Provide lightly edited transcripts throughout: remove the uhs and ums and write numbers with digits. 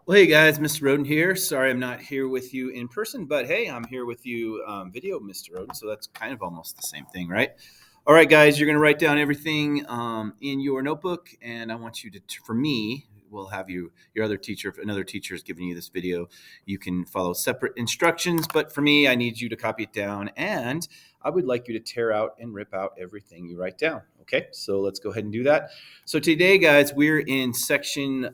Well, hey guys, Mr. Roden here. Sorry I'm not here with you in person, but hey, I'm here with you video, Mr. Roden. So that's kind of almost the same thing, right? All right, guys, you're going to write down everything in your notebook, and I want you to, for me, we'll have your other teacher, if another teacher is giving you this video, you can follow separate instructions. But for me, I need you to copy it down, and I would like you to tear out and rip out everything you write down. Okay, so let's go ahead and do that. So today, guys, we're in section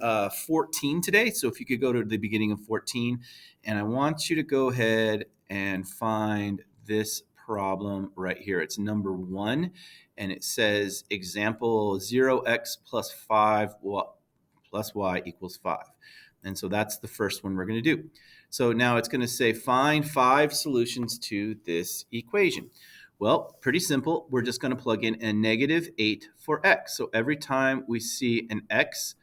14 today. So if you could go to the beginning of 14, and I want you to go ahead and find this problem right here. It's number 1, and it says example 0x plus 5 plus y equals 5. And so that's the first one we're going to do. So now it's going to say find 5 solutions to this equation. Well, pretty simple. We're just going to plug in a -8 for x. So every time we see an x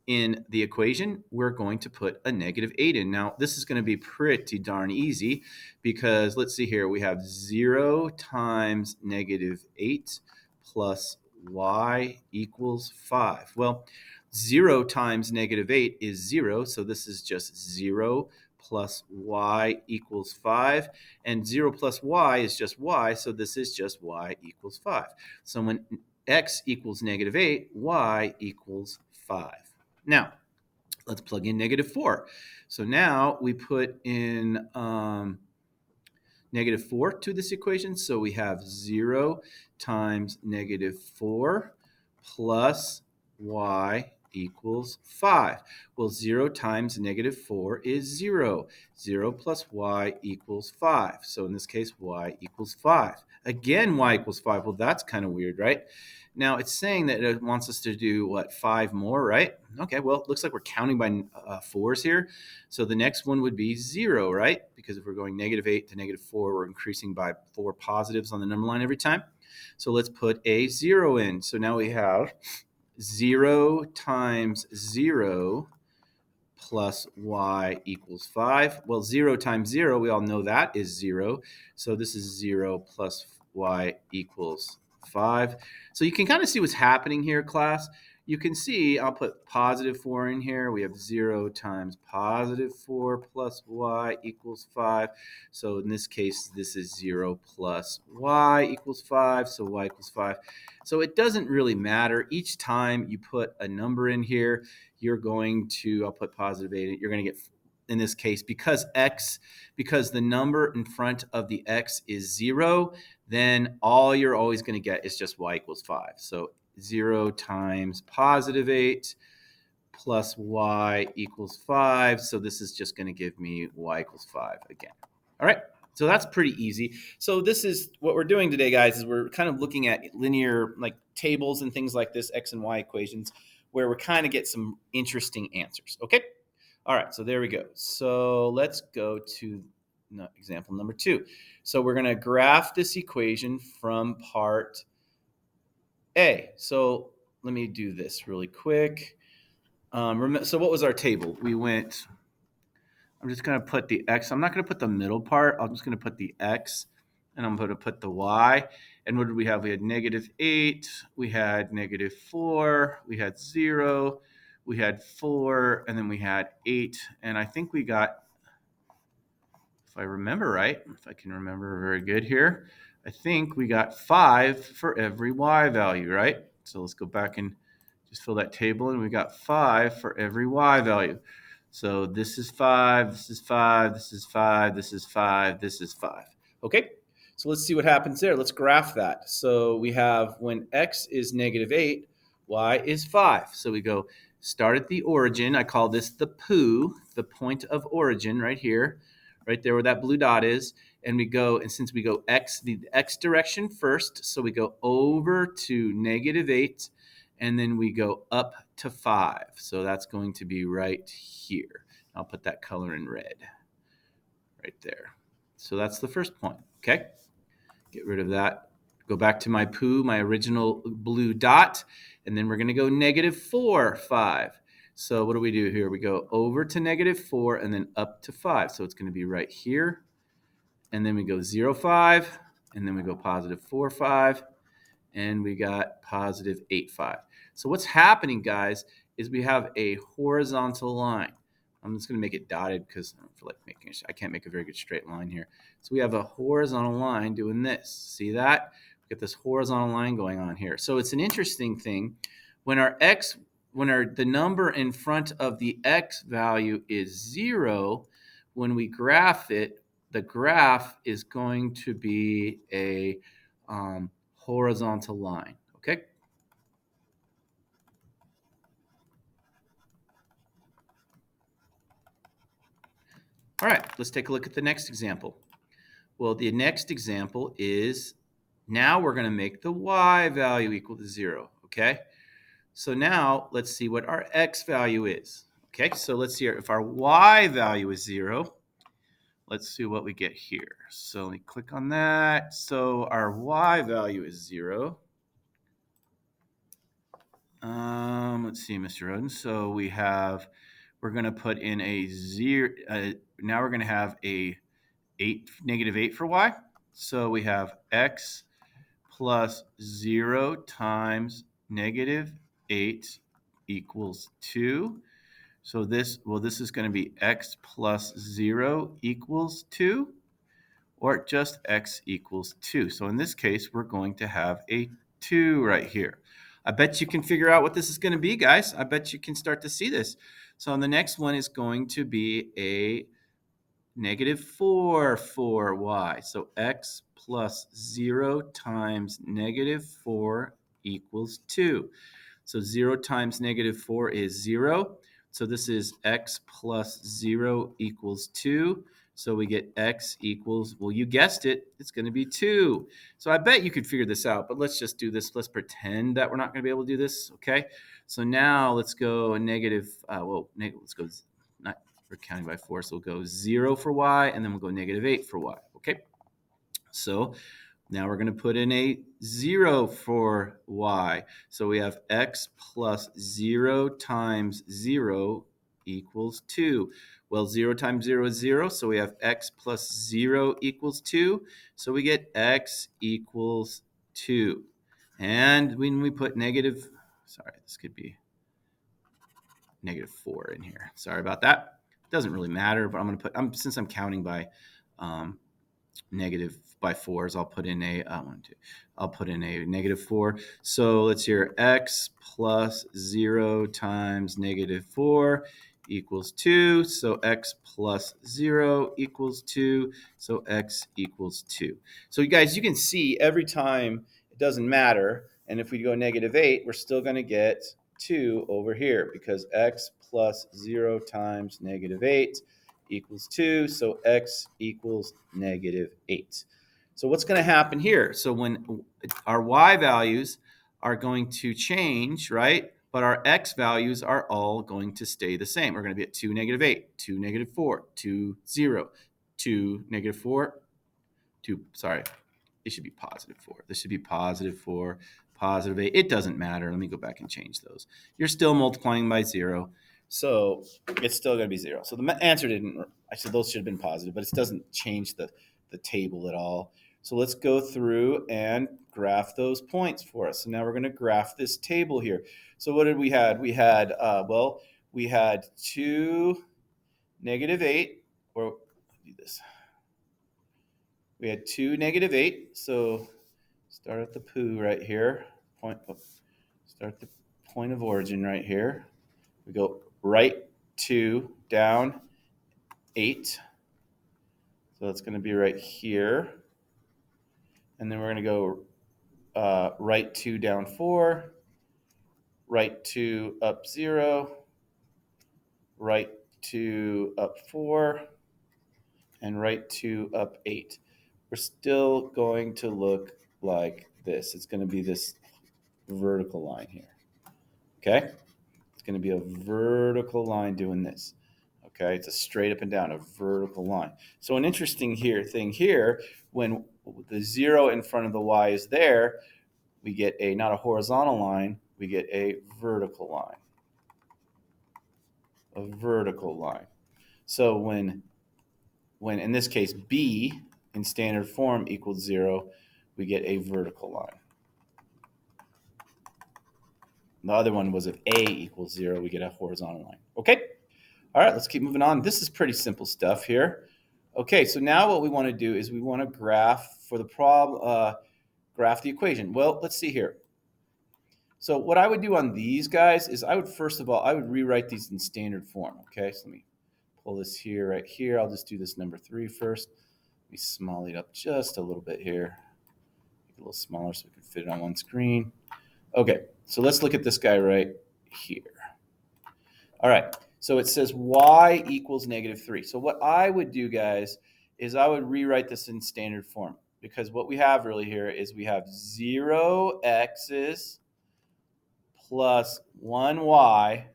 in the equation, we're going to put a -8 in. Now, this is going to be pretty darn easy because let's see here. We have 0 times -8 plus y equals 5. Well, 0 times -8 is 0, so this is just 0 plus y equals 5, and 0 plus y is just y, so this is just y equals 5. So when x equals -8, y equals 5. Now, let's plug in -4. So now we put in -4 to this equation, so we have 0 times -4 plus y equals 5. Well, 0 times -4 is 0. 0 plus y equals 5. So in this case, y equals 5. Again, y equals 5. Well, that's kind of weird, right? Now, it's saying that it wants us to do, what, 5 more, right? Okay, well, it looks like we're counting by 4s here. So the next one would be 0, right? Because if we're going -8 to -4, we're increasing by 4 positives on the number line every time. So let's put a 0 in. So now we have 0 times 0 plus y equals 5. Well, 0 times 0, we all know that is 0. So this is 0 plus y equals 5. So you can kind of see what's happening here, class. You can see, I'll put +4 in here. We have 0 times +4 plus y equals 5. So in this case, this is 0 plus y equals 5. So y equals 5. So it doesn't really matter. Each time you put a number in here, you're going to, I'll put +8, you're going to get, in this case, because the number in front of the x is 0, then all you're always going to get is just y equals 5. So 0 times +8 plus y equals 5. So this is just going to give me y equals 5 again. All right. So that's pretty easy. So this is what we're doing today, guys, is we're kind of looking at linear like tables and things like this, x and y equations, where we kind of get some interesting answers. Okay. All right. So there we go. So let's go to example number 2. So we're going to graph this equation from part A. So let me do this really quick. So what was our table? We went, I'm just going to put the x. I'm not going to put the middle part. I'm just going to put the x, and I'm going to put the y. And what did we have? We had -8. We had -4. We had 0. We had 4. And then we had 8. And I think we got, if I remember right, if I can remember very good here, I think we got 5 for every y value, right? So let's go back and just fill that table in. We got 5 for every y value. So this is 5, this is 5, this is 5, this is 5, this is 5. Okay, so let's see what happens there. Let's graph that. So we have when x is -8, y is 5. So we go start at the origin. I call this the POO, the point of origin right here, right there where that blue dot is. And we go, and since we go the x direction first, so we go over to -8, and then we go up to 5. So that's going to be right here. I'll put that color in red right there. So that's the first point, okay? Get rid of that. Go back to my POO, my original blue dot, and then we're going to go -4, 5. So what do we do here? We go over to -4 and then up to 5. So it's going to be right here. And then we go 0, 5, and then we go +4, 5, and we got +8, 5. So what's happening, guys, is we have a horizontal line. I'm just going to make it dotted because I don't feel like making I can't make a very good straight line here. So we have a horizontal line doing this. See that? We get this horizontal line going on here. So it's an interesting thing. When the number in front of the x value is 0, when we graph it, the graph is going to be a horizontal line. Okay. All right, let's take a look at the next example. Well, the next example is now we're going to make the y value equal to 0, okay? So now let's see what our x value is. Okay, so let's see here. If our y value is 0, let's see what we get here. So let me click on that. So our y value is 0. Let's see, Mr. Roden. So we're going to put in a 0. Now we're going to have a negative 8 for y. So we have x plus 0 times negative 8 equals 2. So this is going to be x plus 0 equals 2, or just x equals 2. So in this case, we're going to have a 2 right here. I bet you can figure out what this is going to be, guys. I bet you can start to see this. So the next one is going to be a negative 4 for y. So x plus 0 times negative 4 equals 2. So 0 times negative 4 is 0. So this is x plus 0 equals 2. So we get x equals, well, you guessed it, it's going to be 2. So I bet you could figure this out, but let's just do this. Let's pretend that we're not going to be able to do this, okay? So now let's go let's go, not, we're counting by 4, so we'll go 0 for y, and then we'll go negative 8 for y, okay? So now we're going to put in a 0 for y. So we have x plus 0 times 0 equals 2. Well, 0 times 0 is 0, so we have x plus 0 equals 2. So we get x equals 2. And when we put this could be negative 4 in here. Sorry about that. It doesn't really matter, but I'm going to put, since I'm counting by negative by 4s, I'll put in a negative 4. So let's hear x plus 0 times negative 4 equals 2. So x plus 0 equals 2. So x equals 2. So you guys, you can see every time it doesn't matter. And if we go negative 8, we're still going to get 2 over here because x plus 0 times negative 8 equals 2, so x equals negative 8. So what's going to happen here? So when our y values are going to change, right? But our x values are all going to stay the same. We're going to be at 2, negative 8, 2, negative 4, 2, 0, 2, negative 4, 2, sorry. It should be positive 4. This should be positive 4, positive 8. It doesn't matter. Let me go back and change those. You're still multiplying by 0. So it's still going to be 0. So the answer I said those should have been positive, but it doesn't change the table at all. So let's go through and graph those points for us. So now we're going to graph this table here. So what did we had? We had, we had 2, negative 8, or do this. We had 2, negative 8. So start at the poo right here. Start the point of origin right here. We go right 2, down 8. So that's going to be right here. And then we're going to go right 2, down 4, right 2, up 0, right 2, up 4, and right 2, up 8. We're still going to look like this. It's going to be this vertical line here. Okay? It's going to be a vertical line doing this. Okay? It's a straight up and down, a vertical line. So an interesting thing here, when the 0 in front of the y is there, we get not a horizontal line, we get a vertical line. A vertical line. So when in this case b in standard form equals 0, we get a vertical line. The other one was if a equals 0, we get a horizontal line. Okay? All right, let's keep moving on. This is pretty simple stuff here. Okay, so now what we want to do is we want to graph for the problem, graph the equation. Well, let's see here. So what I would do on these guys is I would, first of all, I would rewrite these in standard form. Okay, so let me pull this here, right here. I'll just do this number 3 first. Let me small it up just a little bit here. Make it a little smaller so we can fit it on one screen. Okay, so let's look at this guy right here. All right, so it says y equals -3. So what I would do, guys, is I would rewrite this in standard form, because what we have really here is we have 0x's plus 1y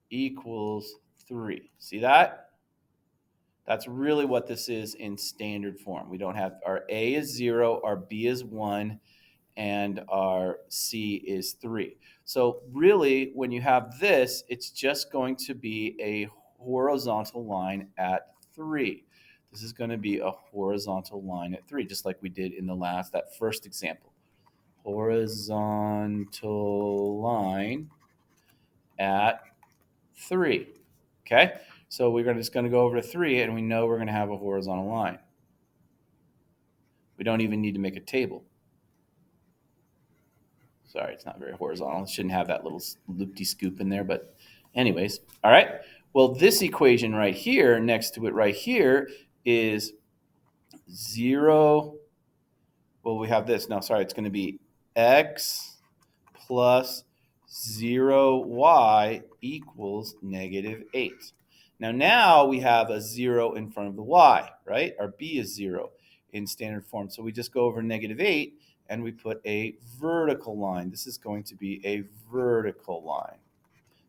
equals 3. See that? That's really what this is in standard form. We don't have, our a is 0, our b is 1, and our c is 3. So really, when you have this, it's just going to be a horizontal line at 3. This is going to be a horizontal line at 3, just like we did in that first example. Horizontal line at 3. Okay, so we're just going to go over to 3, and we know we're going to have a horizontal line. We don't even need to make a table. Sorry, it's not very horizontal. It shouldn't have that little loop-de-scoop in there, but anyways. All right, well, this equation right here, next to it right here, is 0. Well, we have this. No, sorry, it's going to be x plus 0y equals -8. Now we have a 0 in front of the y, right? Our b is 0 in standard form. So we just go over -8 and we put a vertical line. This is going to be a vertical line.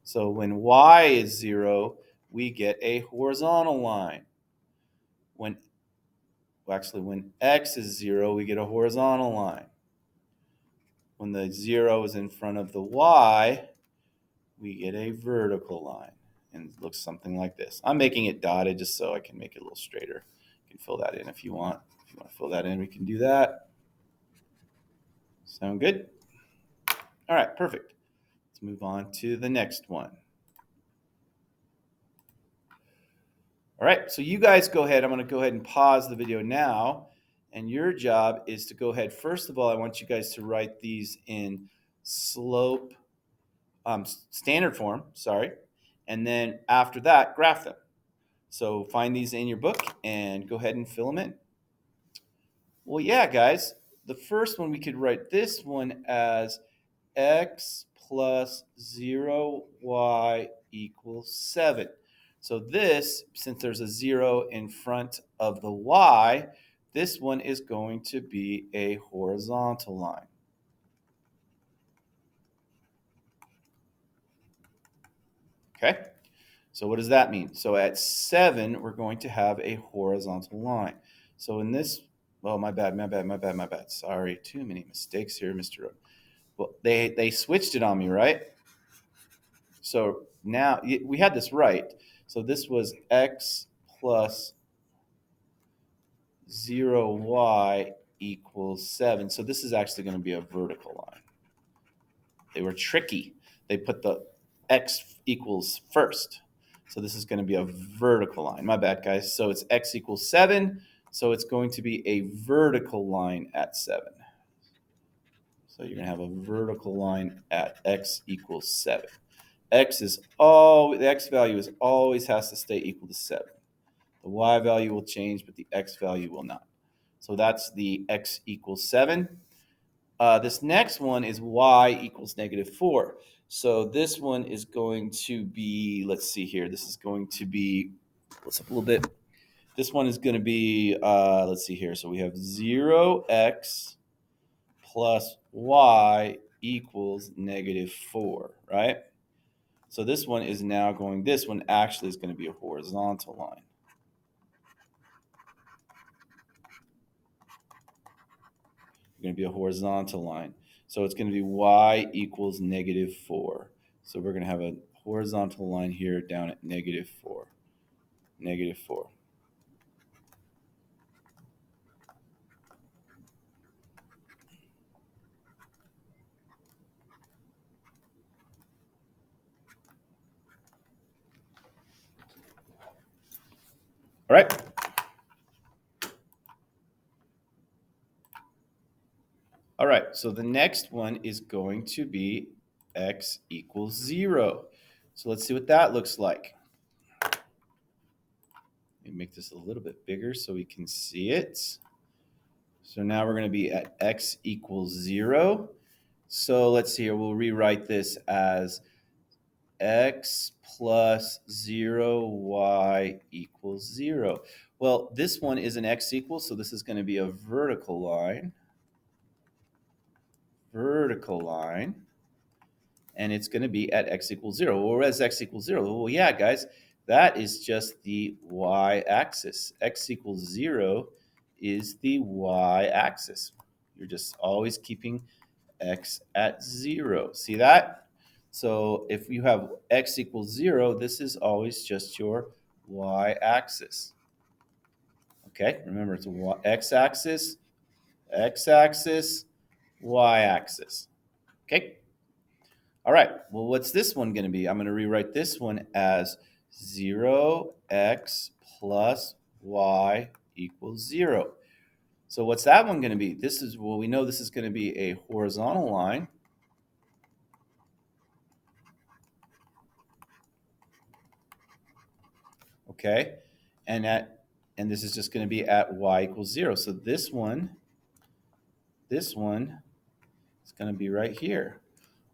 So when y is 0, we get a horizontal line. When x is 0, we get a horizontal line. When the 0 is in front of the y, we get a vertical line. And it looks something like this. I'm making it dotted just so I can make it a little straighter. You can fill that in if you want. If you want to fill that in, we can do that. Sound good? All right, perfect. Let's move on to the next one. All right, so you guys go ahead. I'm going to go ahead and pause the video now. And your job is to go ahead. First of all, I want you guys to write these in standard form, and then after that, graph them. So find these in your book and go ahead and fill them in. Well, yeah, guys, the first one, we could write this one as x plus 0y equals 7. So this, since there's a 0 in front of the y, this one is going to be a horizontal line. Okay? So what does that mean? So at 7, we're going to have a horizontal line. So in this, oh, my bad. Sorry, too many mistakes here, Mr. Roden. Well, they switched it on me, right? So now we had this right. So this was x plus 0y equals 7. So this is actually going to be a vertical line. They were tricky. They put the x equals first. So this is going to be a vertical line. My bad, guys. So it's x equals 7. So it's going to be a vertical line at 7. So you're going to have a vertical line at x equals 7. The x value always has to stay equal to 7. The y value will change, but the x value will not. So that's the x equals 7. This next one is y equals -4. So this one is going to be, let's see here. This is going to be, let's up a little bit. This one is going to be, let's see here. So we have 0x plus y equals -4, right? So this one is now going, this one actually is going to be a horizontal line. Going to be a horizontal line. So it's going to be y equals -4. So we're going to have a horizontal line here down at -4. -4. All right. All right, so the next one is going to be x equals 0. So let's see what that looks like. Let me make this a little bit bigger so we can see it. So now we're going to be at x equals 0. So let's see here. We'll rewrite this as x plus 0, y equals 0. Well, this one is an x equals, so this is going to be a vertical line. And it's going to be at x equals 0. Well, where is x equals 0? Well, yeah, guys, that is just the y-axis. X equals 0 is the y-axis. You're just always keeping x at 0. See that? So if you have x equals 0, this is always just your y-axis. Okay, remember it's a x-axis, x-axis, y-axis. Okay. All right, well, what's this one going to be? I'm going to rewrite this one as 0x plus y equals 0. So what's that one going to be? This is, well, we know this is going to be a horizontal line. Okay, and this is just going to be at y equals 0. So this one is going to be right here.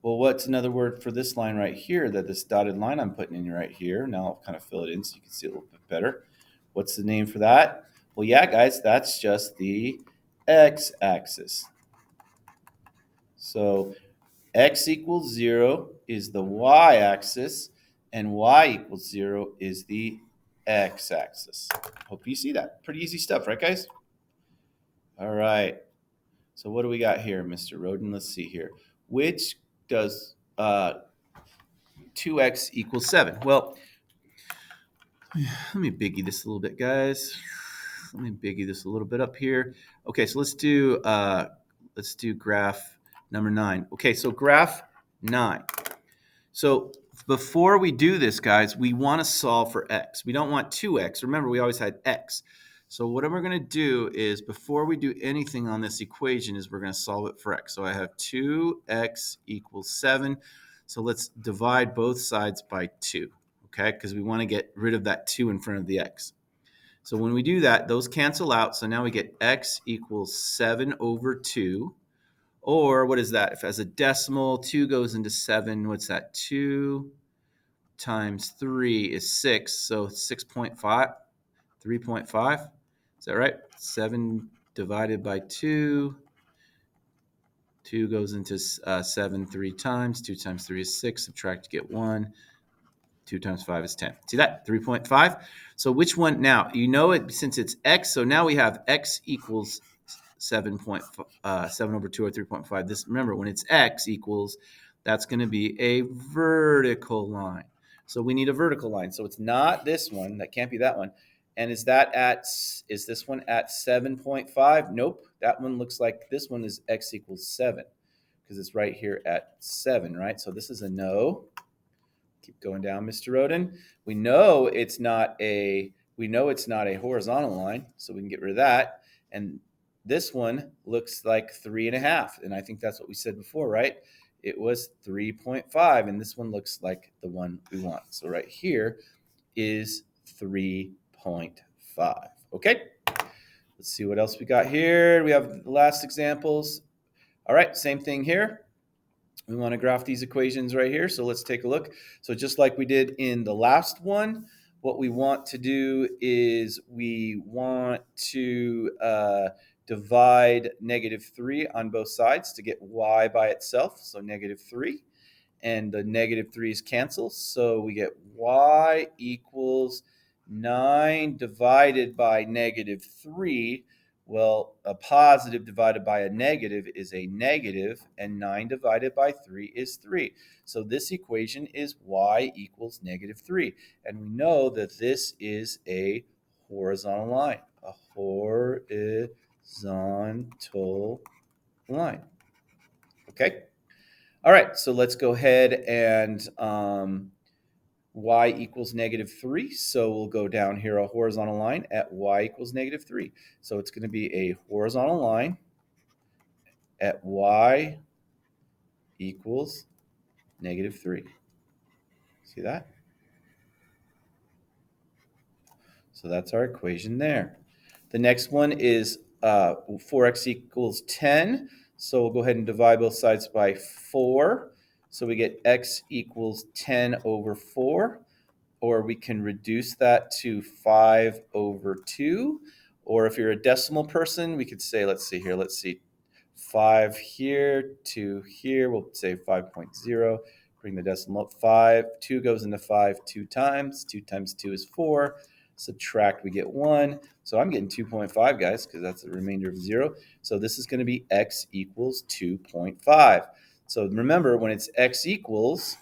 Well, what's another word for this line right here, that this dotted line I'm putting in right here? Now I'll kind of fill it in so you can see a little bit better. What's the name for that? Well, yeah, guys, that's just the x-axis. So x equals 0 is the y-axis, and y equals 0 is the x-axis. Hope you see that. Pretty easy stuff, right, guys? All right. So what do we got here, Mr. Roden? Let's see here. Which does 2x equals 7? Well, let me biggie this a little bit, guys. Let me biggie this a little bit up here. Okay, so let's do graph number 9. Okay, so graph 9. So before we do this, guys, we want to solve for x. We don't want 2x. Remember, we always had x. So what we're going to do is, before we do anything on this equation, is we're going to solve it for x. So I have 2x equals 7. So let's divide both sides by 2, okay? Because we want to get rid of that 2 in front of the x. So when we do that, those cancel out. So now we get x equals 7 over 2. Or what is that? If as a decimal, 2 goes into 7, what's that? 2 times 3 is 6. So 6.5, 3.5. Is that right? 7 divided by 2. 2 goes into 7 3 times. 2 times 3 is 6. Subtract to get 1. 2 times 5 is 10. See that? 3.5. So which one? Now, you know it since it's x. So now we have x equals 7 over 2 or 3.5. This, remember, when it's x equals, that's going to be a vertical line. So we need a vertical line. So it's not this one. That can't be that one. And is this one at 7.5? Nope. That one looks like this one is x equals 7 because it's right here at 7, right? So this is a no. Keep going down, Mr. Roden. We know it's not a horizontal line, so we can get rid of that. And this one looks like 3.5, and I think that's what we said before, right? It was 3.5, and this one looks like the one we want. So right here is 3.5. Okay, let's see what else we got here. We have the last examples. All right, same thing here. We want to graph these equations right here. So let's take a look. So just like we did in the last one, what we want to do is we want to divide -3 on both sides to get y by itself. So -3. And the -3's cancel. So we get y equals 9 divided by -3. Well, a positive divided by a negative is a negative, and 9 divided by 3 is 3. So this equation is y equals -3. And we know that this is a horizontal line, a horizontal line. Okay? All right, so let's go ahead and y equals -3. So we'll go down here a horizontal line at y equals -3. So it's going to be a horizontal line at y equals -3. See that? So that's our equation there. The next one is 4x equals 10. So we'll go ahead and divide both sides by 4. So we get x equals 10 over 4. Or we can reduce that to 5 over 2. Or if you're a decimal person, we could say, let's see, 5 here, 2 here. We'll say 5.0. Bring the decimal up. 5, 2 goes into 5 2 times. 2 times 2 is 4. Subtract, we get 1. So I'm getting 2.5, guys, because that's the remainder of 0. So this is going to be x equals 2.5. So remember, when it's x equals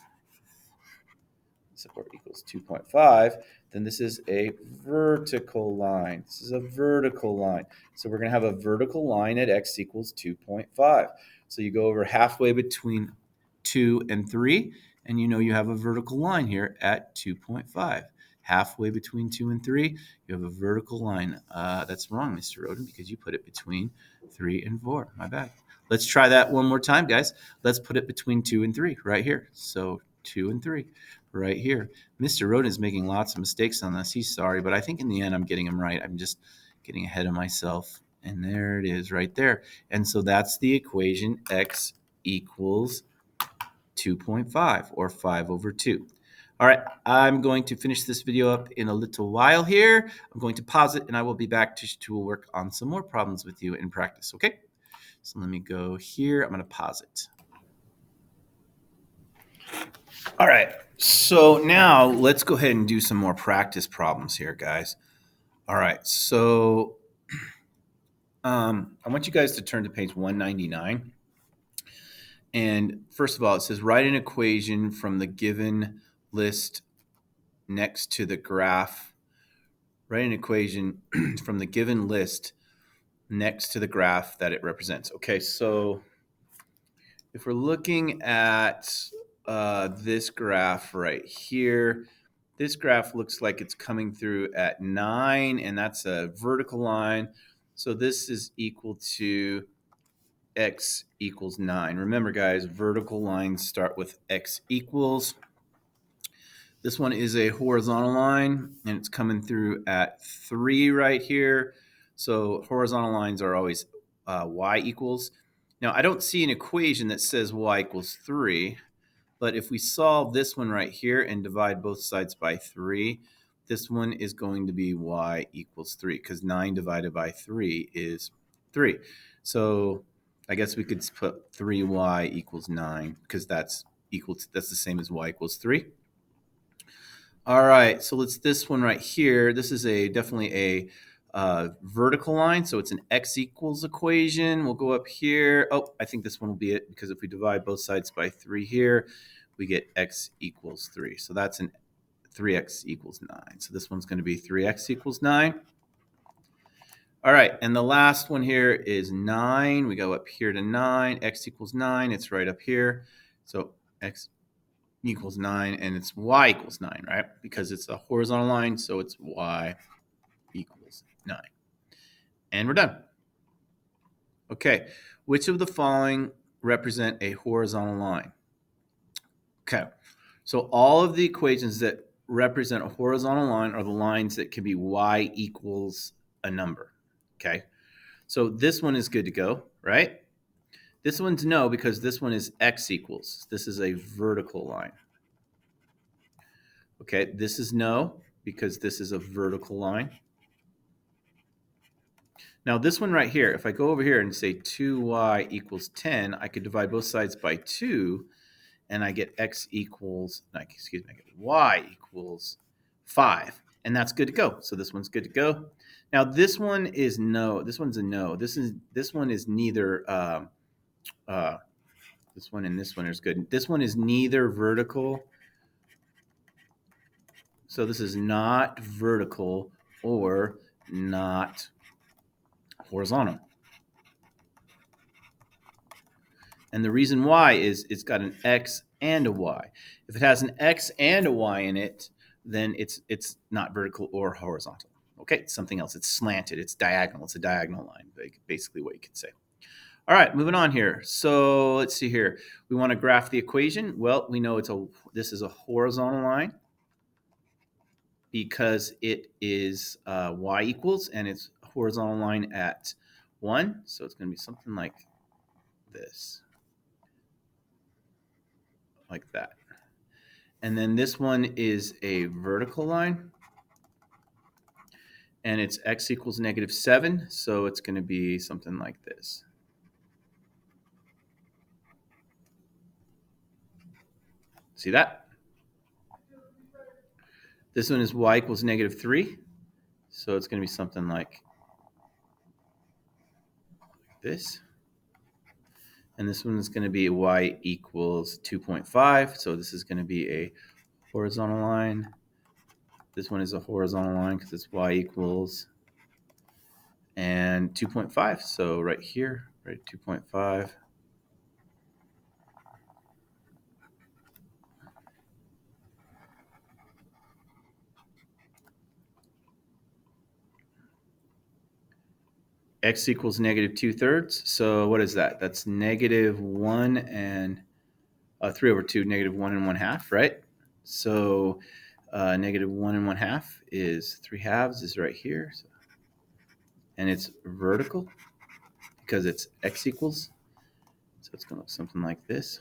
2.5, then this is a vertical line. This is a vertical line. So we're going to have a vertical line at x equals 2.5. So you go over halfway between 2 and 3, and you know you have a vertical line here at 2.5. Halfway between 2 and 3, you have a vertical line. That's wrong, Mr. Roden, because you put it between 3 and 4. My bad. Let's try that one more time, guys. Let's put it between 2 and 3 right here. So 2 and 3 right here. Mr. Roden is making lots of mistakes on this. He's sorry, but I think in the end I'm getting him right. I'm just getting ahead of myself. And there it is right there. And so that's the equation x equals 2.5 or 5 over 2. All right, I'm going to finish this video up in a little while here. I'm going to pause it and I will be back to work on some more problems with you in practice, okay? So let me go here. I'm going to pause it. All right, so now let's go ahead and do some more practice problems here, guys. All right, so I want you guys to turn to page 199. And first of all, it says write an equation from the given list next to the graph. Write an equation from the given list next to the graph that it represents. Okay, so if we're looking at this graph right here, this graph looks like it's coming through at 9, and that's a vertical line. So this is equal to x equals 9. Remember, guys, vertical lines start with x equals. This one is a horizontal line, and it's coming through at 3 right here. So horizontal lines are always y equals. Now, I don't see an equation that says y equals 3, but if we solve this one right here and divide both sides by 3, this one is going to be y equals 3, because 9 divided by 3 is 3. So I guess we could put 3y equals 9, because that's the same as y equals 3. All right, so it's this one right here. This is definitely a vertical line, so it's an x equals equation. We'll go up here. Oh, I think this one will be it, because if we divide both sides by 3 here, we get x equals 3. So that's an 3x equals 9. So this one's going to be 3x equals 9. All right, and the last one here is 9. We go up here to 9. X equals 9. It's right up here. So x equals 9, and it's y equals 9, right? Because it's a horizontal line, so it's y equals 9. And we're done. Okay, which of the following represent a horizontal line? Okay, so all of the equations that represent a horizontal line are the lines that can be y equals a number, okay? So this one is good to go, right? This one's no, because this one is x equals. This is a vertical line. Okay, this is no, because this is a vertical line. Now this one right here, if I go over here and say 2y equals 10, I could divide both sides by 2, and I get I get y equals 5. And that's good to go. So this one's good to go. Now this one is no. This one's a no. This one is neither. This one and this one is good. This one is neither vertical. So this is not vertical or not horizontal. And the reason why is it's got an x and a y. If it has an x and a y in it, then it's not vertical or horizontal. Okay, it's something else. It's slanted. It's diagonal. It's a diagonal line, basically what you could say. All right, moving on here. So let's see here. We want to graph the equation. Well, we know this is a horizontal line because it is y equals, and it's a horizontal line at 1. So it's going to be something like this, like that. And then this one is a vertical line, and it's x equals -7. So it's going to be something like this. See that? This one is y equals -3. So it's going to be something like this. And this one is going to be y equals 2.5. So this is going to be a horizontal line. This one is a horizontal line because it's y equals and 2.5. So right here, right, 2.5. X equals -2/3. So what is that? That's -1 and 3/2, -1 1/2, right? So -1 1/2 is 3/2 is right here. So, and it's vertical because it's x equals. So it's going to look something like this.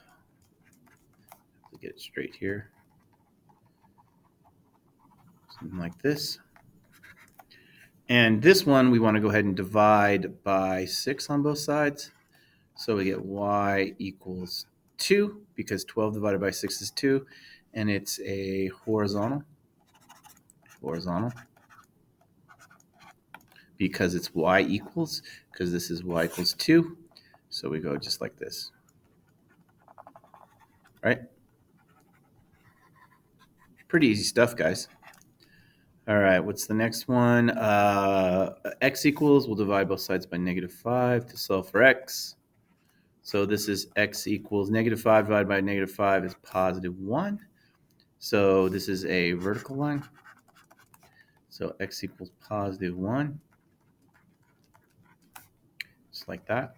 To get it straight here. Something like this. And this one, we want to go ahead and divide by 6 on both sides. So we get y equals 2 because 12 divided by 6 is 2. And it's a horizontal because it's y equals, because this is y equals 2. So we go just like this, right? Pretty easy stuff, guys. All right, what's the next one? X equals, we'll divide both sides by -5 to solve for x. So this is x equals -5 divided by -5 is +1. So this is a vertical line. So x equals +1, just like that.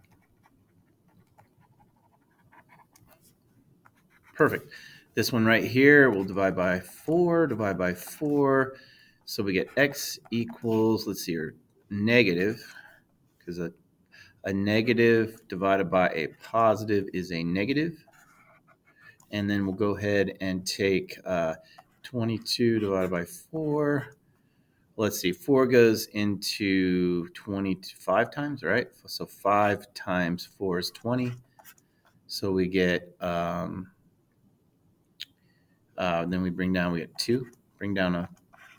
Perfect. This one right here, we'll divide by 4, divide by 4. So we get x equals, let's see here, negative, because a negative divided by a positive is a negative. And then we'll go ahead and take 22 divided by 4. Let's see, 4 goes into 25 times, right? So 5 times 4 is 20. So we get, then we bring down, we get 2. Bring down a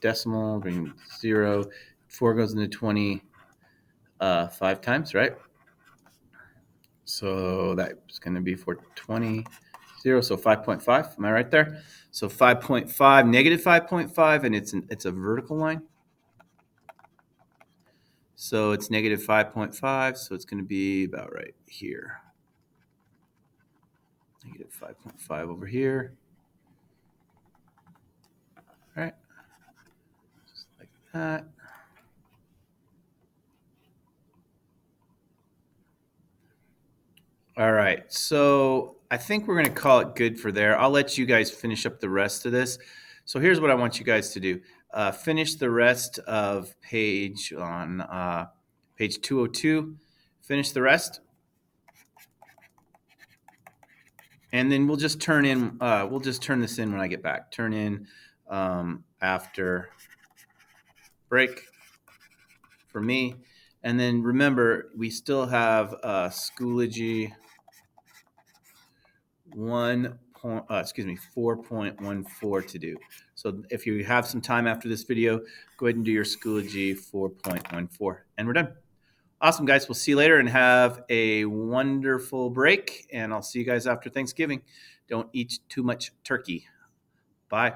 decimal, bring 0. 4 goes into 20 5 times, right? So that's going to be for 20, 0. So 5.5. Am I right there? So 5.5, -5.5, and it's a vertical line. So it's -5.5. So it's going to be about right here. -5.5 over here. All right. Just like that. All right. So I think we're going to call it good for there. I'll let you guys finish up the rest of this. So here's what I want you guys to do. Finish the rest of page 202. Finish the rest. And then we'll just turn this in when I get back. Turn in after break for me. And then remember, we still have Schoology 4.14 to do. So if you have some time after this video, go ahead and do your Schoology 4.14, and we're done. Awesome, guys. We'll see you later and have a wonderful break. And I'll see you guys after Thanksgiving. Don't eat too much turkey. Bye.